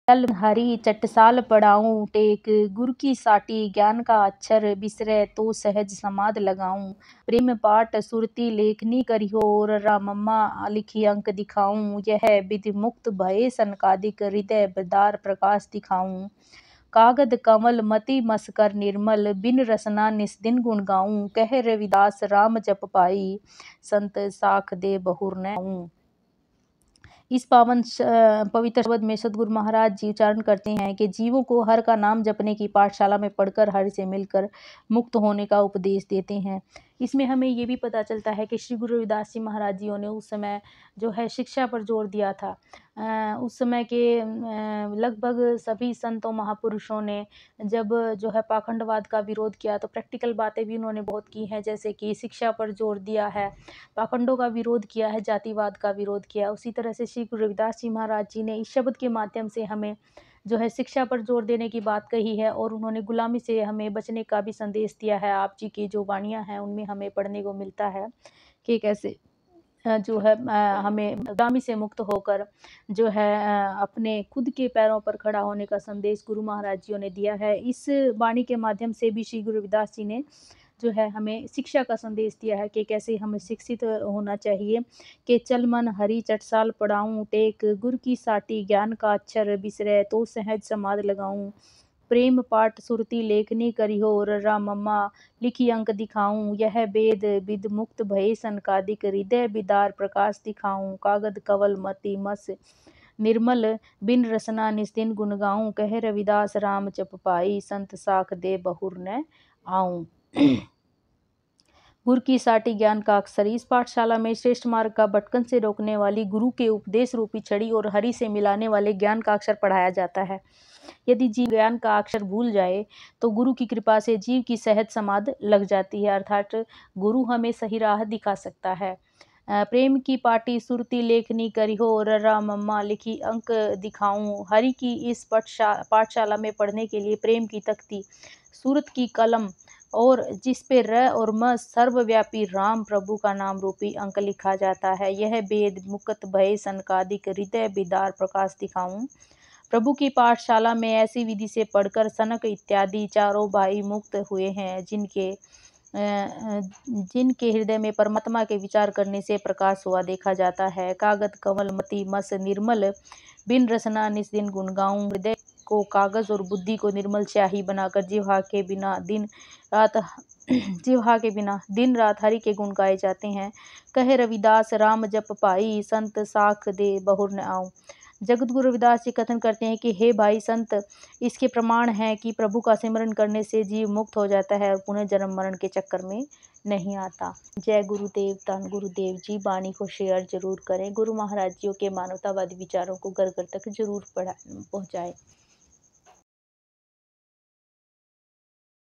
चल हरी चटसाल पढ़ाऊँ टेक, गुर की साटी ज्ञान का अक्षर बिसरै तो सहज समाध लगाऊँ। प्रेम पाठ सुरती लेखनी करिहो ररा मम्मा लिखी अंक दिखाऊँ। यह विधि मुक्त भये सनकादिक हृदय बदार प्रकाश दिखाऊँ। कागद कमल मति मस्कर निर्मल बिन रसना निस दिन गुण गाऊँ। कह रविदास राम जप पाई संत साख दे बहुर न आऊँ। इस पवित्र शब्द में सदगुरु महाराज जी उच्चारण करते हैं कि जीवों को हर का नाम जपने की पाठशाला में पढ़कर हरि से मिलकर मुक्त होने का उपदेश देते हैं। इसमें हमें ये भी पता चलता है कि श्री गुरु रविदास जी महाराज जी ने उस समय जो है शिक्षा पर जोर दिया था। उस समय के लगभग सभी संतों महापुरुषों ने जब जो है पाखंडवाद का विरोध किया तो प्रैक्टिकल बातें भी उन्होंने बहुत की हैं, जैसे कि शिक्षा पर जोर दिया है, पाखंडों का विरोध किया है, जातिवाद का विरोध किया। उसी तरह से श्री गुरु रविदास जी महाराज जी ने इस शब्द के माध्यम से हमें जो है शिक्षा पर जोर देने की बात कही है और उन्होंने गुलामी से हमें बचने का भी संदेश दिया है। आप जी की जो वाणियाँ हैं उनमें हमें पढ़ने को मिलता है कि कैसे जो है हमें गुलामी से मुक्त होकर जो है अपने खुद के पैरों पर खड़ा होने का संदेश गुरु महाराज जी ने दिया है। इस वाणी के माध्यम से भी श्री गुरु रविदास जी ने जो है हमें शिक्षा का संदेश दिया है कि कैसे हमें शिक्षित होना चाहिए। कि चल मन हरी चटसाल पढ़ाऊँ टेक, गुर की साटी ज्ञान का अक्षर बिसरै तो सहज समाध लगाऊँ। प्रेम पाठ सुरती लेखनी करिहो ररा मम्मा लिखी अंक दिखाऊँ। यह वेद विद मुक्त भये सनकादिक हृदय बिदार प्रकाश दिखाऊँ। कागद कवल मति मस निर्मल बिन रसना निस्दिन गुण गाऊँ। कह रविदास राम जप पाई संत साख दे बहुर न आऊँ। गुरु की साटी ज्ञान का अक्षर। इस पाठशाला में श्रेष्ठ मार्ग का भटकन से रोकने वाली गुरु के उपदेश रूपी छड़ी और हरि से मिलाने वाले ज्ञान का अक्षर पढ़ाया जाता है। यदि जीव ज्ञान का अक्षर भूल जाए तो गुरु की कृपा से जीव की सहज समाध लग जाती है, अर्थात गुरु हमें सही राह दिखा सकता है। प्रेम की पाटी सुरती लेखनी करिहो ररा मम्मा लिखी अंक दिखाऊं। हरि की इस पाठशाला में पढ़ने के लिए प्रेम की तख्ती, सूरत की कलम और जिस पे र और म सर्वव्यापी राम प्रभु का नाम रूपी अंक लिखा जाता है। यह वेद मुक्त भय सनकादिक हृदय बिदार प्रकाश दिखाऊं। प्रभु की पाठशाला में ऐसी विधि से पढ़कर सनक इत्यादि चारों भाई मुक्त हुए हैं, जिनके हृदय में परमात्मा के विचार करने से प्रकाश हुआ देखा जाता है। कागद कमल मति मस निर्मल बिन रसना निस दिन गुण गाऊं। हृदय को कागज और बुद्धि को निर्मल स्याही बनाकर जिह्वा के बिना दिन रात हरि के गुण गाए जाते हैं। कहे रविदास राम जप पाई संत साख दे बहुर न आऊं। जगत गुरु रविदास जी कथन करते हैं कि हे भाई संत, इसके प्रमाण हैं कि प्रभु का सिमरन करने से जीव मुक्त हो जाता है और पुनः जन्म मरण के चक्कर में नहीं आता। जय गुरुदेव, धन गुरुदेव जी। वाणी को शेयर जरूर करें। गुरु महाराज जी के मानवतावादी विचारों को घर घर तक जरूर पहुँचाएं।